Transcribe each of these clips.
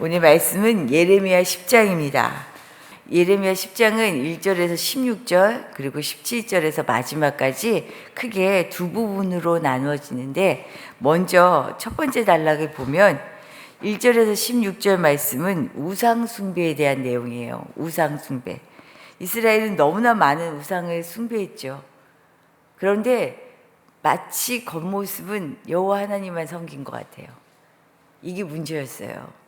오늘 말씀은 예레미야 10장입니다. 예레미야 10장은 1절에서 16절 그리고 17절에서 마지막까지 크게 두 부분으로 나누어지는데, 먼저 첫 번째 단락을 보면 1절에서 16절 말씀은 우상 숭배에 대한 내용이에요. 우상 숭배. 이스라엘은 너무나 많은 우상을 숭배했죠. 그런데 마치 겉모습은 여호와 하나님만 섬긴 것 같아요. 이게 문제였어요.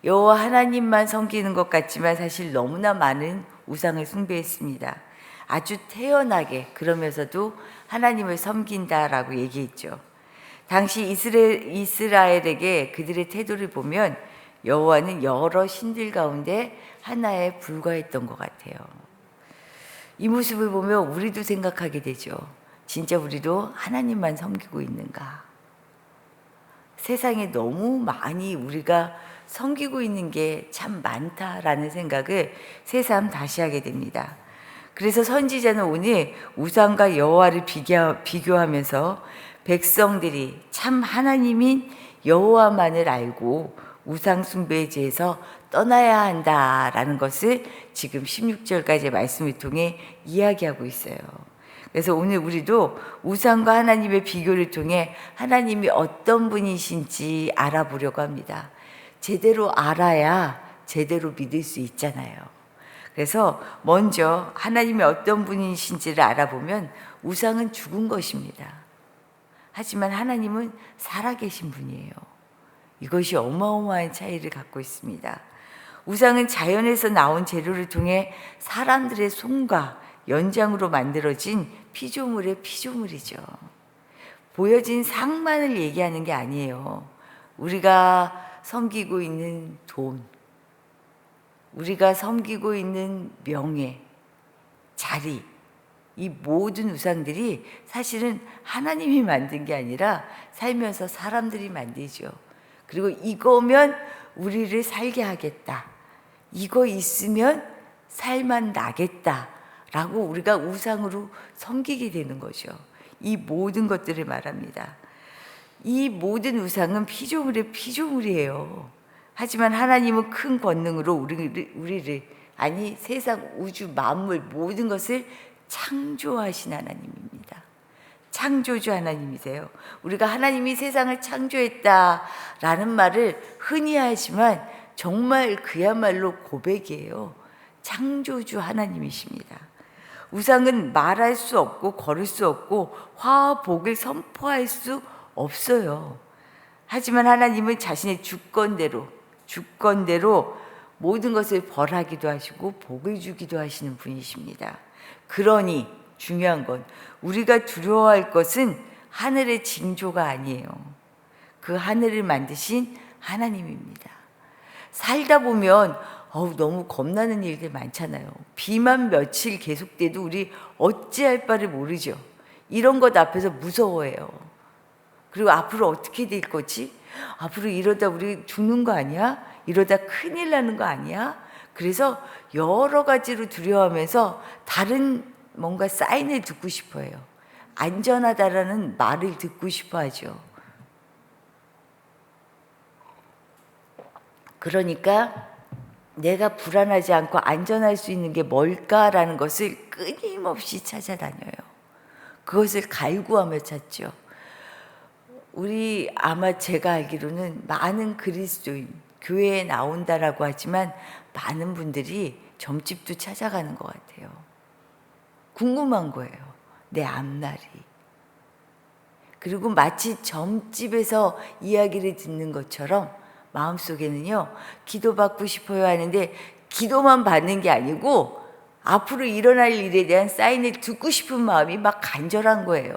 여호와 하나님만 섬기는 것 같지만 사실 너무나 많은 우상을 숭배했습니다. 아주 태연하게, 그러면서도 하나님을 섬긴다라고 얘기했죠. 당시 이스라엘에게 그들의 태도를 보면 여호와는 여러 신들 가운데 하나에 불과했던 것 같아요. 이 모습을 보면 우리도 생각하게 되죠. 진짜 우리도 하나님만 섬기고 있는가? 세상에 너무 많이 우리가 섬기고 있는 게 참 많다라는 생각을 새삼 다시 하게 됩니다. 그래서 선지자는 오늘 우상과 여호와를 비교하면서 백성들이 참 하나님인 여호와만을 알고 우상 숭배에 대해서 떠나야 한다라는 것을 지금 16절까지의 말씀을 통해 이야기하고 있어요. 그래서 오늘 우리도 우상과 하나님의 비교를 통해 하나님이 어떤 분이신지 알아보려고 합니다. 제대로 알아야 제대로 믿을 수 있잖아요. 그래서 먼저 하나님이 어떤 분이신지를 알아보면 우상은 죽은 것입니다. 하지만 하나님은 살아계신 분이에요. 이것이 어마어마한 차이를 갖고 있습니다. 우상은 자연에서 나온 재료를 통해 사람들의 손과 연장으로 만들어진 피조물의 피조물이죠. 보여진 상만을 얘기하는 게 아니에요. 우리가 섬기고 있는 돈, 우리가 섬기고 있는 명예, 자리, 이 모든 우상들이 사실은 하나님이 만든 게 아니라 살면서 사람들이 만들죠. 그리고 이거면 우리를 살게 하겠다, 이거 있으면 살만 나겠다 라고 우리가 우상으로 섬기게 되는 거죠. 이 모든 것들을 말합니다. 이 모든 우상은 피조물의 피조물이에요. 하지만 하나님은 큰 권능으로 우리를 아니 세상 우주 만물 모든 것을 창조하신 하나님입니다. 창조주 하나님이세요. 우리가 하나님이 세상을 창조했다라는 말을 흔히 하지만 정말 그야말로 고백이에요. 창조주 하나님이십니다. 우상은 말할 수 없고 걸을 수 없고 화와 복을 선포할 수 없어요. 하지만 하나님은 자신의 주권대로 모든 것을 벌하기도 하시고 복을 주기도 하시는 분이십니다. 그러니 중요한 건 우리가 두려워할 것은 하늘의 징조가 아니에요. 그 하늘을 만드신 하나님입니다. 살다 보면 너무 겁나는 일들 많잖아요. 비만 며칠 계속돼도 우리 어찌할 바를 모르죠. 이런 것 앞에서 무서워해요. 그리고 앞으로 어떻게 될 거지? 앞으로 이러다 우리 죽는 거 아니야? 이러다 큰일 나는 거 아니야? 그래서 여러 가지로 두려워하면서 다른 뭔가 사인을 듣고 싶어 해요. 안전하다라는 말을 듣고 싶어 하죠. 그러니까 내가 불안하지 않고 안전할 수 있는 게 뭘까라는 것을 끊임없이 찾아다녀요. 그것을 갈구하며 찾죠. 아마 제가 알기로는 많은 그리스도인, 교회에 나온다라고 하지만 많은 분들이 점집도 찾아가는 것 같아요. 궁금한 거예요. 내 앞날이. 그리고 마치 점집에서 이야기를 듣는 것처럼 마음속에는요, 기도받고 싶어요 하는데 기도만 받는 게 아니고 앞으로 일어날 일에 대한 사인을 듣고 싶은 마음이 막 간절한 거예요.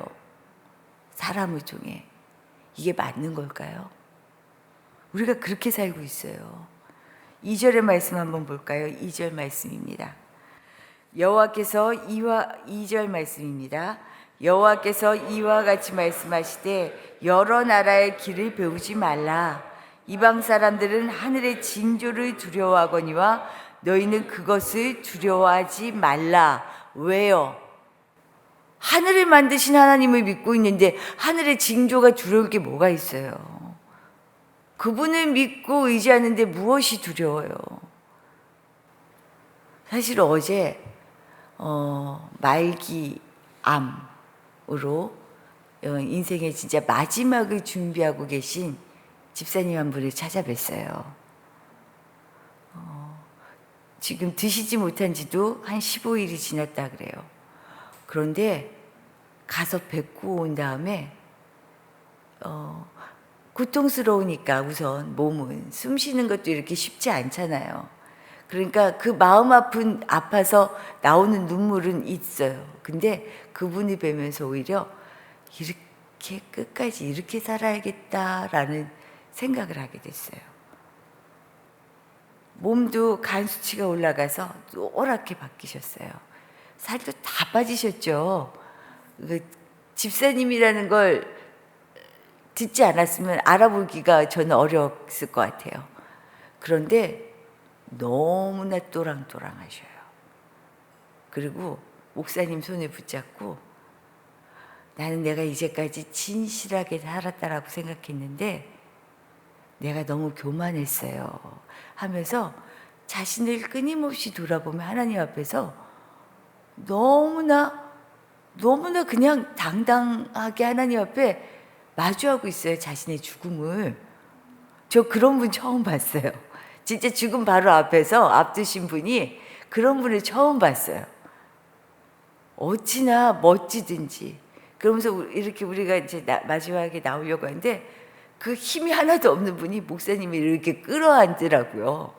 사람을 통해. 이게 맞는 걸까요? 우리가 그렇게 살고 있어요. 2절의 말씀 한번 볼까요? 2절 말씀입니다. 2절 말씀입니다. 여호와께서 이와 같이 말씀하시되 여러 나라의 길을 배우지 말라. 이방 사람들은 하늘의 징조를 두려워하거니와 너희는 그것을 두려워하지 말라. 왜요? 하늘을 만드신 하나님을 믿고 있는데 하늘의 징조가 두려울 게 뭐가 있어요? 그분을 믿고 의지하는데 무엇이 두려워요? 사실 어제 말기 암으로 인생의 진짜 마지막을 준비하고 계신 집사님 한 분을 찾아뵀어요. 지금 드시지 못한 지도 한 15일이 지났다 그래요. 그런데 가서 뵙고 온 다음에 고통스러우니까 우선 몸은 숨 쉬는 것도 이렇게 쉽지 않잖아요. 그러니까 그 마음 아파서 나오는 눈물은 있어요. 근데 그분이 뵈면서 오히려 이렇게 끝까지 이렇게 살아야겠다라는 생각을 하게 됐어요. 몸도 간 수치가 올라가서 노랗게 바뀌셨어요. 살도 다 빠지셨죠. 그 집사님이라는 걸 듣지 않았으면 알아보기가 저는 어려웠을 것 같아요. 그런데 너무나 또랑또랑하셔요. 그리고 목사님 손을 붙잡고 나는 내가 이제까지 진실하게 살았다라고 생각했는데 내가 너무 교만했어요 하면서 자신을 끊임없이 돌아보며 하나님 앞에서 너무나 그냥 당당하게 하나님 앞에 마주하고 있어요. 자신의 죽음을. 저 그런 분 처음 봤어요. 진짜 죽음 바로 앞에서 앞두신 분이 그런 분을 처음 봤어요. 어찌나 멋지든지. 그러면서 이렇게 우리가 이제 마지막에 나오려고 하는데 그 힘이 하나도 없는 분이 목사님이 이렇게 끌어안더라고요.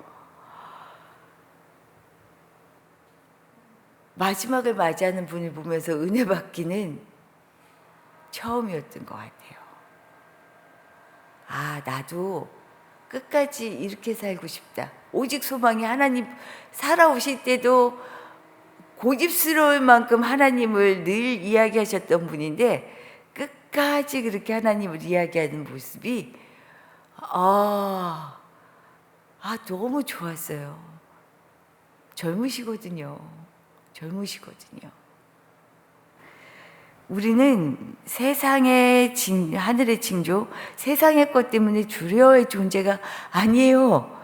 마지막을 맞이하는 분을 보면서 은혜 받기는 처음이었던 것 같아요. 아, 나도 끝까지 이렇게 살고 싶다. 오직 소망이 하나님 살아오실 때도 고집스러울 만큼 하나님을 늘 이야기하셨던 분인데 끝까지 그렇게 하나님을 이야기하는 모습이 너무 좋았어요. 젊으시거든요. 우리는 세상의 하늘의 징조, 세상의 것 때문에 두려워할 존재가 아니에요.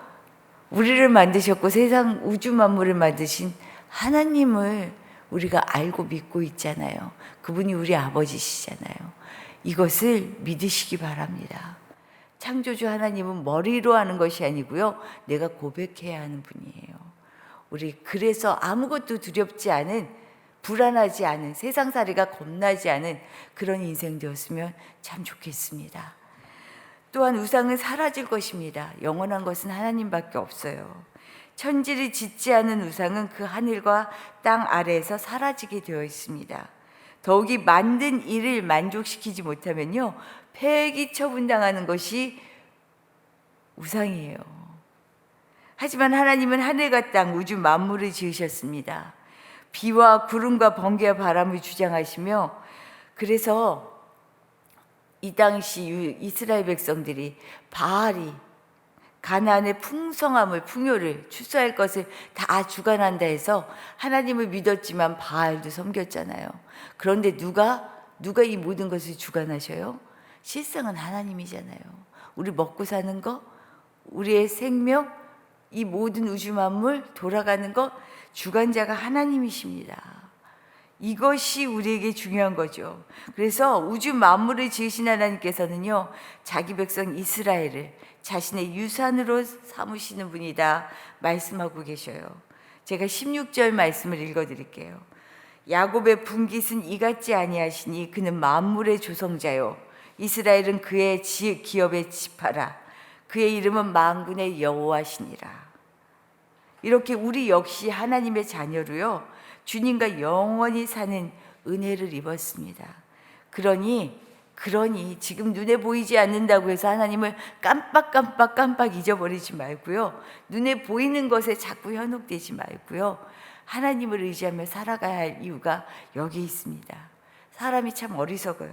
우리를 만드셨고 세상 우주 만물을 만드신 하나님을 우리가 알고 믿고 있잖아요. 그분이 우리 아버지시잖아요. 이것을 믿으시기 바랍니다. 창조주 하나님은 머리로 하는 것이 아니고요. 내가 고백해야 하는 분이에요. 우리 그래서 아무것도 두렵지 않은, 불안하지 않은, 세상살이가 겁나지 않은 그런 인생 되었으면 참 좋겠습니다. 또한 우상은 사라질 것입니다. 영원한 것은 하나님밖에 없어요. 천지를 짓지 않은 우상은 그 하늘과 땅 아래에서 사라지게 되어 있습니다. 더욱이 만든 일을 만족시키지 못하면요, 폐기 처분당하는 것이 우상이에요. 하지만 하나님은 하늘과 땅, 우주 만물을 지으셨습니다. 비와 구름과 번개와 바람을 주장하시며, 그래서 이 당시 이스라엘 백성들이 바알이 가나안의 풍성함을, 풍요를 추수할 것을 다 주관한다 해서 하나님을 믿었지만 바알도 섬겼잖아요. 그런데 누가 이 모든 것을 주관하셔요? 실상은 하나님이잖아요. 우리 먹고 사는 거, 우리의 생명, 이 모든 우주 만물 돌아가는 것, 주관자가 하나님이십니다. 이것이 우리에게 중요한 거죠. 그래서 우주 만물을 지으신 하나님께서는요, 자기 백성 이스라엘을 자신의 유산으로 삼으시는 분이다 말씀하고 계셔요. 제가 16절 말씀을 읽어드릴게요. 야곱의 분깃은 이같지 아니하시니 그는 만물의 조성자요, 이스라엘은 그의 기업의 지파라. 그의 이름은 만군의 여호와시니라. 이렇게 우리 역시 하나님의 자녀로요, 주님과 영원히 사는 은혜를 입었습니다. 그러니 지금 눈에 보이지 않는다고 해서 하나님을 깜빡 잊어버리지 말고요. 눈에 보이는 것에 자꾸 현혹되지 말고요. 하나님을 의지하며 살아가야 할 이유가 여기 있습니다. 사람이 참 어리석어요.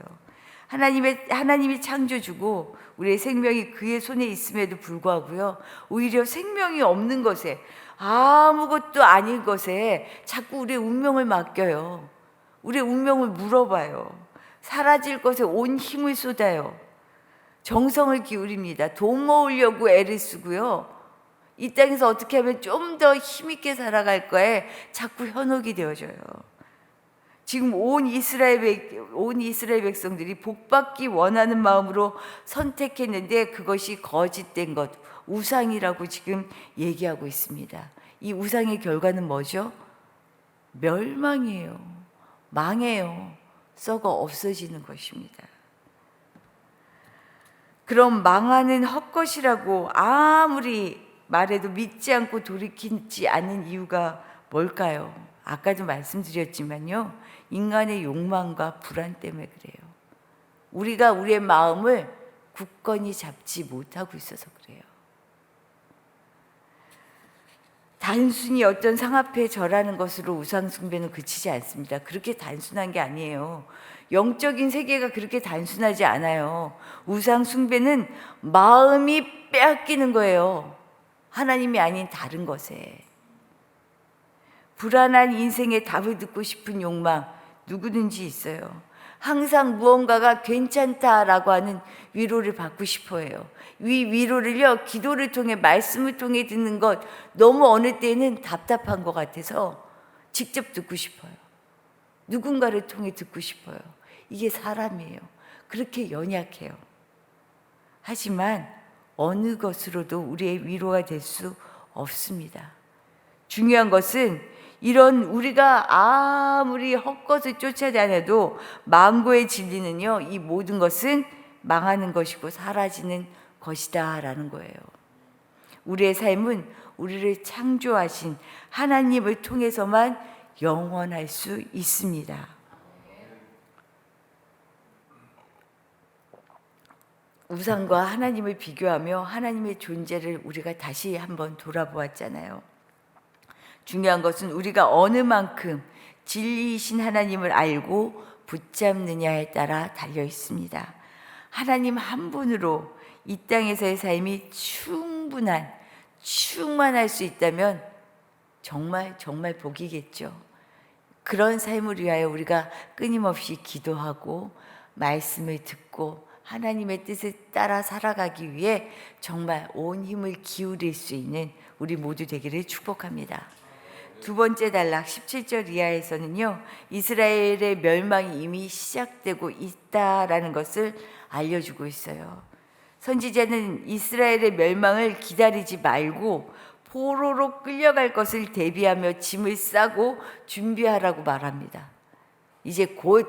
하나님이 창조주고 우리의 생명이 그의 손에 있음에도 불구하고요, 오히려 생명이 없는 것에, 아무것도 아닌 것에 자꾸 우리의 운명을 맡겨요. 우리의 운명을 물어봐요. 사라질 것에 온 힘을 쏟아요. 정성을 기울입니다. 돈 모으려고 애를 쓰고요. 이 땅에서 어떻게 하면 좀 더 힘있게 살아갈 거에 자꾸 현혹이 되어져요. 지금 온 이스라엘 백성들이 복받기 원하는 마음으로 선택했는데 그것이 거짓된 것, 우상이라고 지금 얘기하고 있습니다. 이 우상의 결과는 뭐죠? 멸망이에요. 망해요. 썩어 없어지는 것입니다. 그럼 망하는 헛것이라고 아무리 말해도 믿지 않고 돌이키지 않는 이유가 뭘까요? 아까도 말씀드렸지만요. 인간의 욕망과 불안 때문에 그래요. 우리가 우리의 마음을 굳건히 잡지 못하고 있어서 그래요. 단순히 어떤 상 앞에 절하는 것으로 우상 숭배는 그치지 않습니다. 그렇게 단순한 게 아니에요. 영적인 세계가 그렇게 단순하지 않아요. 우상 숭배는 마음이 빼앗기는 거예요. 하나님이 아닌 다른 것에. 불안한 인생의 답을 듣고 싶은 욕망 누구든지 있어요. 항상 무언가가 괜찮다라고 하는 위로를 받고 싶어 해요. 이 위로를요, 기도를 통해 말씀을 통해 듣는 것 너무 어느 때는 답답한 것 같아서 직접 듣고 싶어요. 누군가를 통해 듣고 싶어요. 이게 사람이에요. 그렇게 연약해요. 하지만 어느 것으로도 우리의 위로가 될 수 없습니다. 중요한 것은 이런 우리가 아무리 헛것을 쫓아다녀도 망고의 진리는요, 이 모든 것은 망하는 것이고 사라지는 것이다 라는 거예요. 우리의 삶은 우리를 창조하신 하나님을 통해서만 영원할 수 있습니다. 우상과 하나님을 비교하며 하나님의 존재를 우리가 다시 한번 돌아보았잖아요. 중요한 것은 우리가 어느 만큼 진리이신 하나님을 알고 붙잡느냐에 따라 달려 있습니다. 하나님 한 분으로 이 땅에서의 삶이 충만할 수 있다면 정말 복이겠죠. 그런 삶을 위하여 우리가 끊임없이 기도하고 말씀을 듣고 하나님의 뜻을 따라 살아가기 위해 정말 온 힘을 기울일 수 있는 우리 모두 되기를 축복합니다. 두 번째 단락 17절 이하에서는요, 이스라엘의 멸망이 이미 시작되고 있다라는 것을 알려주고 있어요. 선지자는 이스라엘의 멸망을 기다리지 말고 포로로 끌려갈 것을 대비하며 짐을 싸고 준비하라고 말합니다. 이제 곧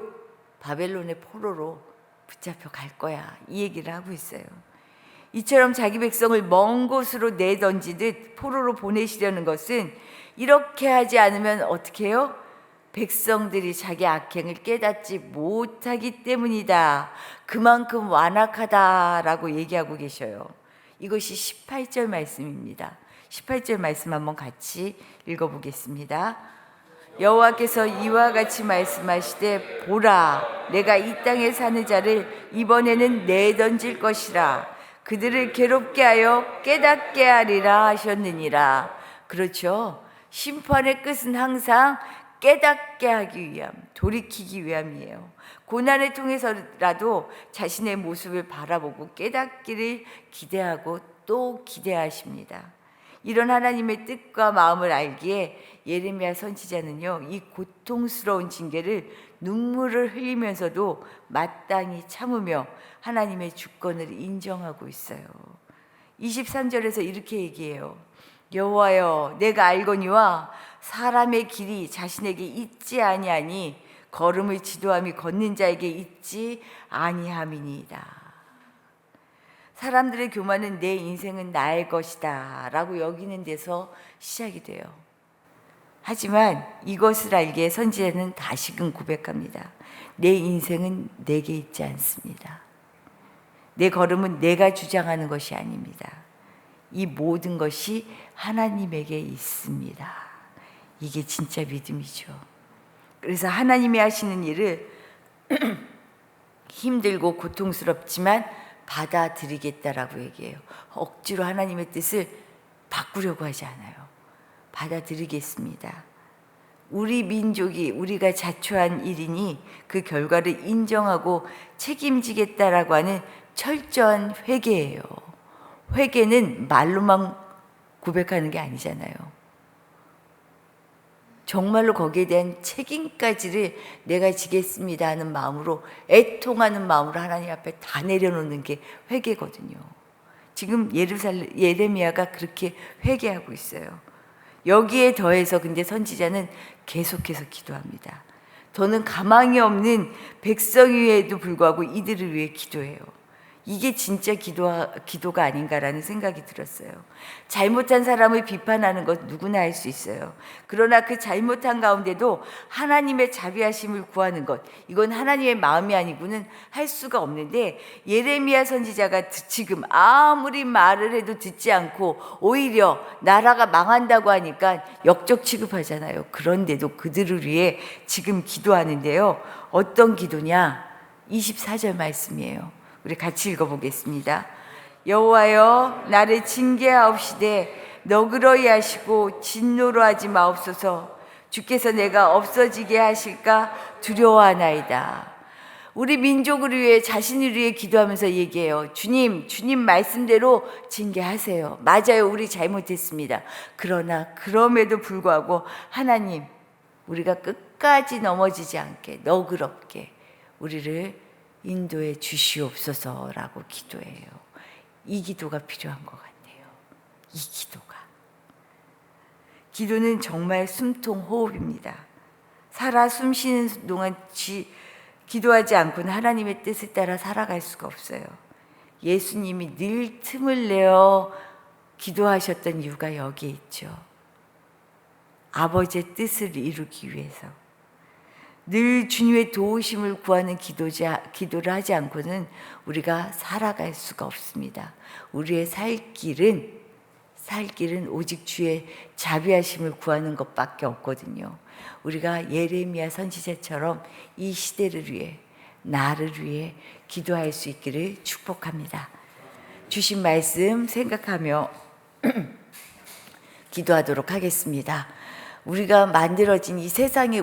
바벨론의 포로로 붙잡혀 갈 거야, 이 얘기를 하고 있어요. 이처럼 자기 백성을 먼 곳으로 내던지듯 포로로 보내시려는 것은 이렇게 하지 않으면 어떻게 해요? 백성들이 자기 악행을 깨닫지 못하기 때문이다. 그만큼 완악하다라고 얘기하고 계셔요. 이것이 18절 말씀입니다. 18절 말씀 한번 같이 읽어보겠습니다. 여호와께서 이와 같이 말씀하시되 보라, 내가 이 땅에 사는 자를 이번에는 내던질 것이라. 그들을 괴롭게 하여 깨닫게 하리라 하셨느니라. 그렇죠. 심판의 끝은 항상 깨닫게 하기 위함, 돌이키기 위함이에요. 고난을 통해서라도 자신의 모습을 바라보고 깨닫기를 기대하고 또 기대하십니다. 이런 하나님의 뜻과 마음을 알기에 예레미야 선지자는요, 이 고통스러운 징계를 눈물을 흘리면서도 마땅히 참으며 하나님의 주권을 인정하고 있어요. 23절에서 이렇게 얘기해요. 여호와여, 내가 알거니와 사람의 길이 자신에게 있지 아니하니 걸음을 지도함이 걷는 자에게 있지 아니함이니이다. 사람들의 교만은 내 인생은 나의 것이다 라고 여기는 데서 시작이 돼요. 하지만 이것을 알기에 선지자는 다시금 고백합니다. 내 인생은 내게 있지 않습니다. 내 걸음은 내가 주장하는 것이 아닙니다. 이 모든 것이 하나님에게 있습니다. 이게 진짜 믿음이죠. 그래서 하나님이 하시는 일을 힘들고 고통스럽지만 받아들이겠다라고 얘기해요. 억지로 하나님의 뜻을 바꾸려고 하지 않아요. 받아들이겠습니다. 우리 민족이 우리가 자초한 일이니 그 결과를 인정하고 책임지겠다라고 하는 철저한 회개예요. 회개는 말로만 고백하는 게 아니잖아요. 정말로 거기에 대한 책임까지를 내가 지겠습니다 하는 마음으로, 애통하는 마음으로 하나님 앞에 다 내려놓는 게 회개거든요. 지금 예레미야가 그렇게 회개하고 있어요. 여기에 더해서 근데 선지자는 계속해서 기도합니다. 더는 가망이 없는 백성임에도 불구하고 이들을 위해 기도해요. 이게 진짜 기도가 아닌가라는 생각이 들었어요. 잘못한 사람을 비판하는 것 누구나 할 수 있어요. 그러나 그 잘못한 가운데도 하나님의 자비하심을 구하는 것, 이건 하나님의 마음이 아니고는 할 수가 없는데, 예레미야 선지자가 지금 아무리 말을 해도 듣지 않고 오히려 나라가 망한다고 하니까 역적 취급하잖아요. 그런데도 그들을 위해 지금 기도하는데요. 어떤 기도냐? 24절 말씀이에요. 우리 같이 읽어보겠습니다. 여호와여, 나를 징계하옵시되 너그러이 하시고 진노로 하지 마옵소서. 주께서 내가 없어지게 하실까 두려워하나이다. 우리 민족을 위해, 자신을 위해 기도하면서 얘기해요. 주님 말씀대로 징계하세요. 맞아요, 우리 잘못했습니다. 그러나 그럼에도 불구하고 하나님, 우리가 끝까지 넘어지지 않게 너그럽게 우리를 인도해 주시옵소서라고 기도해요. 이 기도가 필요한 것 같아요. 이 기도가. 기도는 정말 숨통 호흡입니다. 살아 숨쉬는 동안 기도하지 않고는 하나님의 뜻을 따라 살아갈 수가 없어요. 예수님이 늘 틈을 내어 기도하셨던 이유가 여기에 있죠. 아버지의 뜻을 이루기 위해서. 늘 주님의 도우심을 구하는 기도를 하지 않고는 우리가 살아갈 수가 없습니다. 우리의 살 길은 오직 주의 자비하심을 구하는 것밖에 없거든요. 우리가 예레미야 선지자처럼 이 시대를 위해, 나를 위해 기도할 수 있기를 축복합니다. 주신 말씀 생각하며 기도하도록 하겠습니다. 우리가 만들어진 이 세상의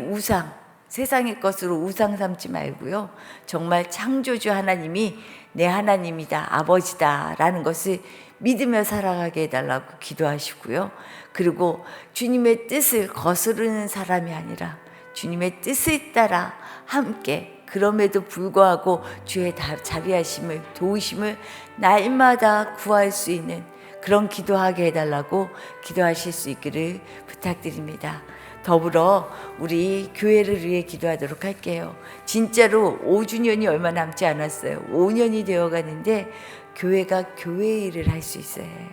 세상의 것으로 우상 삼지 말고요. 정말 창조주 하나님이 내 하나님이다, 아버지다 라는 것을 믿으며 살아가게 해달라고 기도하시고요. 그리고 주님의 뜻을 거스르는 사람이 아니라 주님의 뜻을 따라 함께, 그럼에도 불구하고 주의 자비하심을, 도우심을 날마다 구할 수 있는 그런 기도하게 해달라고 기도하실 수 있기를 부탁드립니다. 더불어 우리 교회를 위해 기도하도록 할게요. 진짜로 5주년이 얼마 남지 않았어요. 5년이 되어가는데 교회가 교회 일을 할 수 있어야 해요.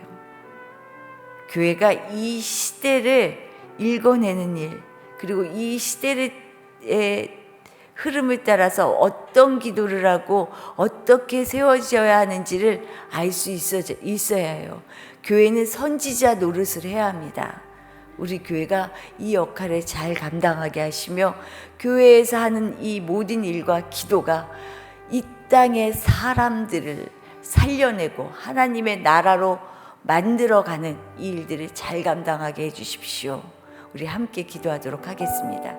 교회가 이 시대를 읽어내는 일, 그리고 이 시대의 흐름을 따라서 어떤 기도를 하고 어떻게 세워져야 하는지를 알 수 있어야 해요. 교회는 선지자 노릇을 해야 합니다. 우리 교회가 이 역할을 잘 감당하게 하시며, 교회에서 하는 이 모든 일과 기도가 이 땅의 사람들을 살려내고 하나님의 나라로 만들어가는 이 일들을 잘 감당하게 해주십시오. 우리 함께 기도하도록 하겠습니다.